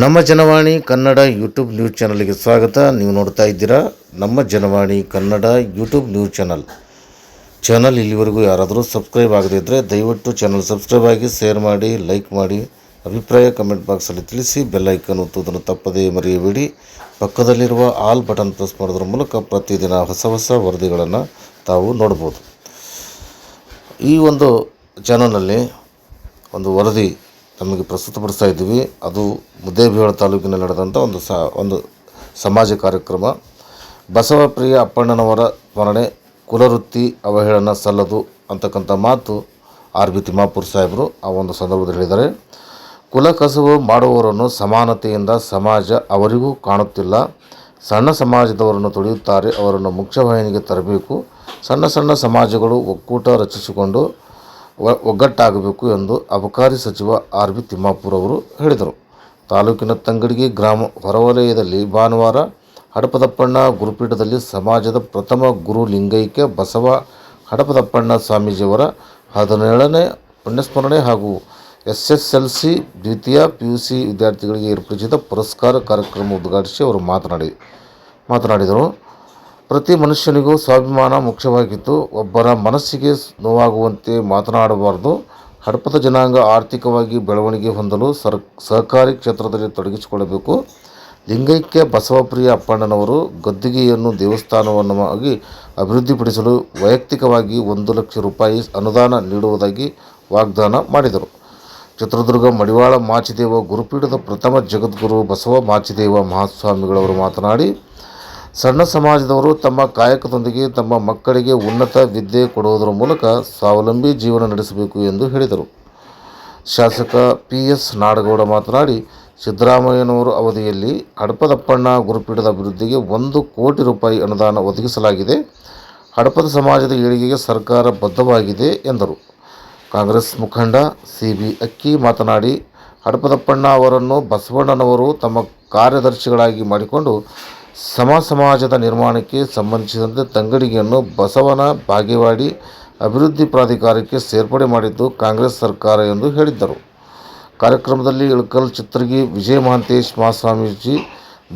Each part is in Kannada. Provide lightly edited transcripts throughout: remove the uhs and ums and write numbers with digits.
ನಮ್ಮ ಜನವಾಣಿ ಕನ್ನಡ ಯೂಟ್ಯೂಬ್ ನ್ಯೂಸ್ ಚಾನಲ್ಗೆ ಸ್ವಾಗತ. ನೀವು ನೋಡ್ತಾ ಇದ್ದೀರಾ ನಮ್ಮ Janavani Kannada YouTube news channel. ಇಲ್ಲಿವರೆಗೂ ಯಾರಾದರೂ ಸಬ್ಸ್ಕ್ರೈಬ್ ಆಗದಿದ್ದರೆ ದಯವಿಟ್ಟು ಚಾನಲ್ ಸಬ್ಸ್ಕ್ರೈಬ್ ಆಗಿ, ಶೇರ್ ಮಾಡಿ, ಲೈಕ್ ಮಾಡಿ, ಅಭಿಪ್ರಾಯ ಕಮೆಂಟ್ ಬಾಕ್ಸಲ್ಲಿ ತಿಳಿಸಿ. ಬೆಲ್ ಐಕನ್ ಒತ್ತುವುದನ್ನು ತಪ್ಪದೇ ಮರೆಯಬೇಡಿ. ಪಕ್ಕದಲ್ಲಿರುವ ಆಲ್ ಬಟನ್ ಪ್ರೆಸ್ ಮಾಡೋದ್ರ ಮೂಲಕ ಪ್ರತಿದಿನ ಹೊಸ ಹೊಸ ವರದಿಗಳನ್ನು ತಾವು ನೋಡ್ಬೋದು. ಈ ಒಂದು ಚಾನಲ್ನಲ್ಲಿ ಒಂದು ವರದಿ ನಮಗೆ ಪ್ರಸ್ತುತಪಡಿಸ್ತಾ ಇದ್ದೀವಿ. ಅದು ಮುದ್ದೇಬಿಹಾಳ ತಾಲೂಕಿನಲ್ಲಿ ನಡೆದಂಥ ಒಂದು ಸಮಾಜ ಕಾರ್ಯಕ್ರಮ. ಬಸವಪ್ರಿಯ ಅಪ್ಪಣ್ಣನವರ ಸ್ಮರಣೆ, ಕುಲವೃತ್ತಿ ಅವಹೇಳನ ಸಲ್ಲದು ಅಂತಕ್ಕಂಥ ಮಾತು ಆರ್ ಬಿ ತಿಮ್ಮಾಪುರ ಸಾಹೇಬರು ಆ ಒಂದು ಸಂದರ್ಭದಲ್ಲಿ ಹೇಳಿದ್ದಾರೆ. ಕುಲ ಕಸುಬು ಮಾಡುವವರನ್ನು ಸಮಾನತೆಯಿಂದ ಸಮಾಜ ಅವರಿಗೂ ಕಾಣುತ್ತಿಲ್ಲ. ಸಣ್ಣ ಸಮಾಜದವರನ್ನು ತುಳಿಯುತ್ತಾರೆ, ಅವರನ್ನು ಮುಖ್ಯವಾಹಿನಿಗೆ ತರಬೇಕು. ಸಣ್ಣ ಸಣ್ಣ ಸಮಾಜಗಳು ಒಕ್ಕೂಟ ರಚಿಸಿಕೊಂಡು ಒಗ್ಗಟ್ಟಾಗಬೇಕು ಎಂದು ಅಬಕಾರಿ ಸಚಿವ ಆರ್ ಬಿ ತಿಮ್ಮಾಪುರ ಅವರು ಹೇಳಿದರು. ತಾಲೂಕಿನ ತಂಗಡಗಿ ಗ್ರಾಮ ಹೊರವಲಯದಲ್ಲಿ ಭಾನುವಾರ ಹಡಪದಪ್ಪಣ್ಣ ಗುರುಪೀಠದಲ್ಲಿ ಸಮಾಜದ ಪ್ರಥಮ ಗುರು ಲಿಂಗೈಕ್ಯ ಬಸವ ಹಡಪದಪ್ಪಣ್ಣ ಸ್ವಾಮೀಜಿಯವರ 17ನೇ ಪುಣ್ಯಸ್ಮರಣೆ ಹಾಗೂ SSLC ದ್ವಿತೀಯ PUC ವಿದ್ಯಾರ್ಥಿಗಳಿಗೆ ಏರ್ಪಡಿಸಿದ ಪುರಸ್ಕಾರ ಕಾರ್ಯಕ್ರಮ ಉದ್ಘಾಟಿಸಿ ಅವರು ಮಾತನಾಡಿದರು. ಪ್ರತಿ ಮನುಷ್ಯನಿಗೂ ಸ್ವಾಭಿಮಾನ ಮುಖ್ಯವಾಗಿದ್ದು ಒಬ್ಬರ ಮನಸ್ಸಿಗೆ ನೋವಾಗುವಂತೆ ಮಾತನಾಡಬಾರದು. ಹಡಪದ ಜನಾಂಗ ಆರ್ಥಿಕವಾಗಿ ಬೆಳವಣಿಗೆ ಹೊಂದಲು ಸಹಕಾರಿ ಕ್ಷೇತ್ರದಲ್ಲಿ ತೊಡಗಿಸಿಕೊಳ್ಳಬೇಕು. ಲಿಂಗೈಕ್ಯ ಬಸವಪ್ರಿಯ ಅಪ್ಪಣ್ಣನವರು ಗದ್ದಿಗೆಯನ್ನು ದೇವಸ್ಥಾನವನ್ನಾಗಿ ಅಭಿವೃದ್ಧಿಪಡಿಸಲು ವೈಯಕ್ತಿಕವಾಗಿ 1 ಲಕ್ಷ ರೂಪಾಯಿ ಅನುದಾನ ನೀಡುವುದಾಗಿ ವಾಗ್ದಾನ ಮಾಡಿದರು. ಚಿತ್ರದುರ್ಗ ಮಡಿವಾಳ ಮಾಚಿದೇವ ಗುರುಪೀಠದ ಪ್ರಥಮ ಜಗದ್ಗುರು ಬಸವ ಮಾಚಿದೇವ ಮಹಾಸ್ವಾಮಿಗಳವರು ಮಾತನಾಡಿ, ಸಣ್ಣ ಸಮಾಜದವರು ತಮ್ಮ ಕಾಯಕದೊಂದಿಗೆ ತಮ್ಮ ಮಕ್ಕಳಿಗೆ ಉನ್ನತ ವಿದ್ಯೆ ಕೊಡುವುದರ ಮೂಲಕ ಸ್ವಾವಲಂಬಿ ಜೀವನ ನಡೆಸಬೇಕು ಎಂದು ಹೇಳಿದರು. ಶಾಸಕ PS ನಾಡಗೌಡ ಮಾತನಾಡಿ, ಸಿದ್ದರಾಮಯ್ಯನವರ ಅವಧಿಯಲ್ಲಿ ಹಡಪದಪ್ಪಣ್ಣ ಗುರುಪೀಠದ ಅಭಿವೃದ್ಧಿಗೆ 1 ಕೋಟಿ ರೂಪಾಯಿ ಅನುದಾನ ಒದಗಿಸಲಾಗಿದೆ. ಹಡಪದ ಸಮಾಜದ ಏಳಿಗೆಗೆ ಸರ್ಕಾರ ಬದ್ಧವಾಗಿದೆ ಎಂದರು. ಕಾಂಗ್ರೆಸ್ ಮುಖಂಡ CB ಅಕ್ಕಿ ಮಾತನಾಡಿ, ಹಡಪದಪ್ಪಣ್ಣ ಅವರನ್ನು ಬಸವಣ್ಣನವರು ತಮ್ಮ ಕಾರ್ಯದರ್ಶಿಗಳಾಗಿ ಮಾಡಿಕೊಂಡು ಸಮಾಜದ ನಿರ್ಮಾಣಕ್ಕೆ ಸಂಬಂಧಿಸಿದಂತೆ ತಂಗಡಿಗೆಯನ್ನು ಬಸವನ ಬಾಗೇವಾಡಿ ಅಭಿವೃದ್ಧಿ ಪ್ರಾಧಿಕಾರಕ್ಕೆ ಸೇರ್ಪಡೆ ಮಾಡಿದ್ದು ಕಾಂಗ್ರೆಸ್ ಸರ್ಕಾರ ಎಂದು ಹೇಳಿದ್ದರು. ಕಾರ್ಯಕ್ರಮದಲ್ಲಿ ಇಳಕಲ್ ಚಿತ್ರಗಿ ವಿಜಯ ಮಹಾಂತೇಶ್ ಮಹಾಸ್ವಾಮೀಜಿ,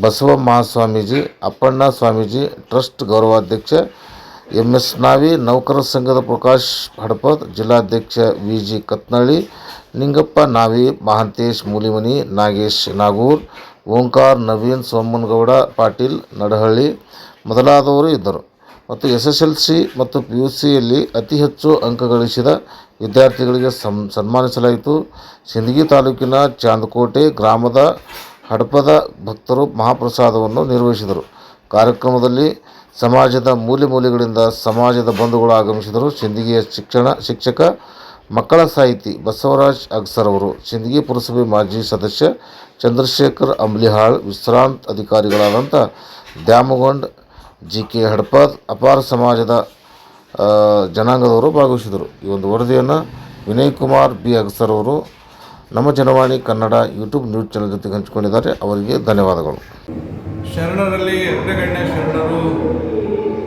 ಬಸವ ಮಹಾಸ್ವಾಮೀಜಿ, ಅಪ್ಪಣ್ಣ ಸ್ವಾಮೀಜಿ ಟ್ರಸ್ಟ್ ಗೌರವಾಧ್ಯಕ್ಷ MS ನಾವಿ, ನೌಕರರ ಸಂಘದ ಪ್ರಕಾಶ್ ಹಡಪದ್, ಜಿಲ್ಲಾಧ್ಯಕ್ಷ VG ಕತ್ನಳ್ಳಿ, ನಿಂಗಪ್ಪ ನಾವಿ, ಮಹಾಂತೇಶ್ ಮೂಲಿಮನಿ, ನಾಗೇಶ್ ನಾಗೂರ್, ಓಂಕಾರ್, ನವೀನ್, ಸೋಮನಗೌಡ ಪಾಟೀಲ್ ನಡಹಳ್ಳಿ ಮೊದಲಾದವರು ಇದ್ದರು. ಮತ್ತು SSLC ಮತ್ತು PUCಯಲ್ಲಿ ಅತಿ ಹೆಚ್ಚು ಅಂಕ ಗಳಿಸಿದ ವಿದ್ಯಾರ್ಥಿಗಳಿಗೆ ಸನ್ಮಾನಿಸಲಾಯಿತು. ಸಿಂದಗಿ ತಾಲೂಕಿನ ಚಾಂದಕೋಟೆ ಗ್ರಾಮದ ಹಡಪದ ಭಕ್ತರು ಮಹಾಪ್ರಸಾದವನ್ನು ನಿರ್ವಹಿಸಿದರು. ಕಾರ್ಯಕ್ರಮದಲ್ಲಿ ಸಮಾಜದ ಮೂಲೆಗಳಿಂದ ಸಮಾಜದ ಬಂಧುಗಳು ಆಗಮಿಸಿದರು. ಸಿಂದಗಿಯ ಶಿಕ್ಷಕ, ಮಕ್ಕಳ ಸಾಹಿತಿ ಬಸವರಾಜ್ ಅಗಸರ್ ಅವರು, ಸಿಂದಗಿ ಪುರಸಭೆ ಮಾಜಿ ಸದಸ್ಯ ಚಂದ್ರಶೇಖರ್ ಅಂಬ್ಲಿಹಾಳ್, ವಿಶ್ರಾಂತ ಅಧಿಕಾರಿಗಳಾದಂಥ ದ್ಯಾಮಗೊಂಡ್, GK ಹಡಪದ್, ಅಪಾರ ಸಮಾಜದ ಜನಾಂಗದವರು ಭಾಗವಹಿಸಿದರು. ಈ ಒಂದು ವರದಿಯನ್ನು ವಿನಯ್ ಕುಮಾರ್ B ಅಗಸರ್ ಅವರು ನಮ್ಮ Janavani Kannada YouTube news channel ಜೊತೆಗೆ ಹಂಚಿಕೊಂಡಿದ್ದಾರೆ. ಅವರಿಗೆ ಧನ್ಯವಾದಗಳು. ಶರಣರಲ್ಲಿ ಅಗ್ರಗಣ್ಯ ಶರಣರು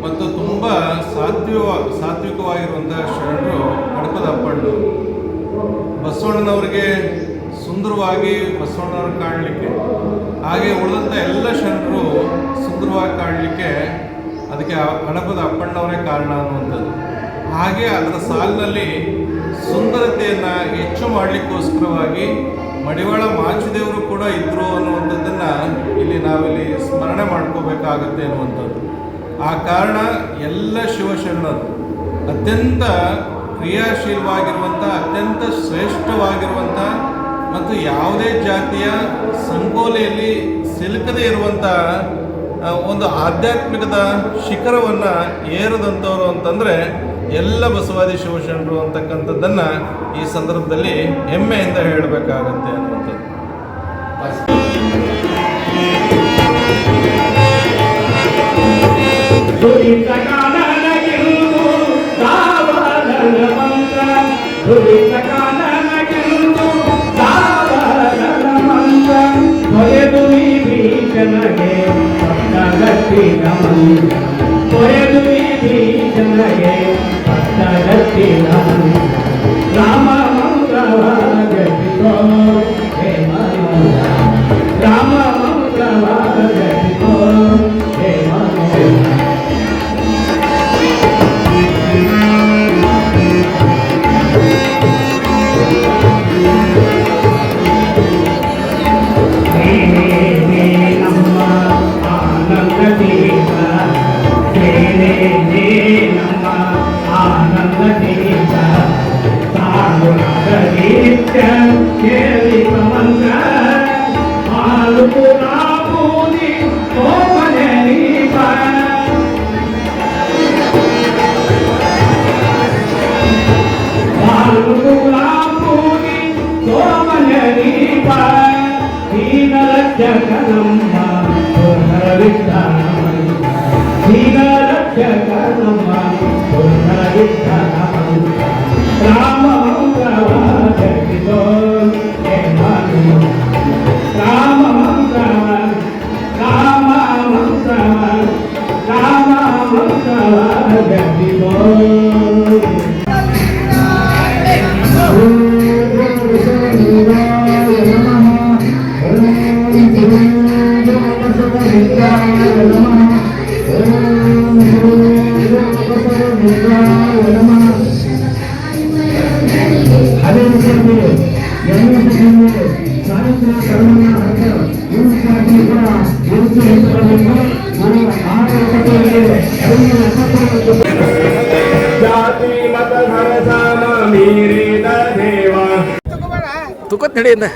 ಮತ್ತು ತುಂಬ ಸಾತ್ವಿಕವಾಗಿರುವಂಥ ಶರಣರು ಹಡಪದ ಅಪ್ಪಣ್ಣರು. ಬಸವಣ್ಣನವರಿಗೆ ಸುಂದರವಾಗಿ ಬಸವಣ್ಣವ್ರು ಕಾಣಲಿಕ್ಕೆ, ಹಾಗೆ ಉಳಿದಂಥ ಎಲ್ಲ ಶರಣರು ಸುಂದರವಾಗಿ ಕಾಣಲಿಕ್ಕೆ ಅದಕ್ಕೆ ಹಡಪದ ಅಪ್ಪಣ್ಣವರೇ ಕಾರಣ ಅನ್ನುವಂಥದ್ದು. ಹಾಗೆ ಅದರ ಸಾಲಿನಲ್ಲಿ ಸುಂದರತೆಯನ್ನು ಹೆಚ್ಚು ಮಾಡಲಿಕ್ಕೋಸ್ಕರವಾಗಿ ಮಡಿವಾಳ ಮಾಚಿದೇವರು ಕೂಡ ಇದ್ದರು ಅನ್ನುವಂಥದ್ದನ್ನು ನಾವಿಲ್ಲಿ ಸ್ಮರಣೆ ಮಾಡ್ಕೋಬೇಕಾಗತ್ತೆ ಅನ್ನುವಂಥದ್ದು. ಆ ಕಾರಣ ಎಲ್ಲ ಶಿವಶರಣರು ಅತ್ಯಂತ ಕ್ರಿಯಾಶೀಲವಾಗಿರುವಂಥ, ಅತ್ಯಂತ ಶ್ರೇಷ್ಠವಾಗಿರುವಂಥ ಮತ್ತು ಯಾವುದೇ ಜಾತಿಯ ಸಂಕೋಲೆಯಲ್ಲಿ ಸಿಲುಕದೇ ಇರುವಂಥ ಒಂದು ಆಧ್ಯಾತ್ಮಿಕದ ಶಿಖರವನ್ನು ಏರದಂಥವ್ರು ಅಂತಂದರೆ ಎಲ್ಲ ಬಸವಾದಿ ಶಿವಶರಣರು ಅಂತಕ್ಕಂಥದ್ದನ್ನು ಈ ಸಂದರ್ಭದಲ್ಲಿ ಹೆಮ್ಮೆಯಿಂದ ಹೇಳಬೇಕಾಗತ್ತೆ ಅನ್ನುವಂಥದ್ದು. ರಾಮ ಮಂತ್ರ ದೀಪ ಬೇರೆ ನಮ್ಮ ಆನಂದ ದೀಪ ಸಾಗುಣದ ನಿತ್ಯ ಕೇಳಿಕ ಮಂತ್ರ ಹಾಲು ಪುರಾಪೂನಿ ಓಮನೆ ದೀಪ ಹಾಲು ಪುರಾಪೂನಿ ಓಮನೆ ದೀಪ ದೀನ ರಕ್ಷಕ ನಮ್ಮ ದೀನ ರಕ್ಷಕ ನಮ್ಮ ರಾಮ ಮಂತ್ರವ ಜಪಿಸೋ ರಾಮ ಮಂತ್ರವ ರಾಮ ಮಂತ್ರವ ರಾಮ ಮಂತ್ರವ ಜಪಿಸೋ ಜಾತಿ ಮತ ಧನ ಸಾಮ ಮೀರಿದ ದೇವ ತುಕತ್ ನಡೆಯಿಂದ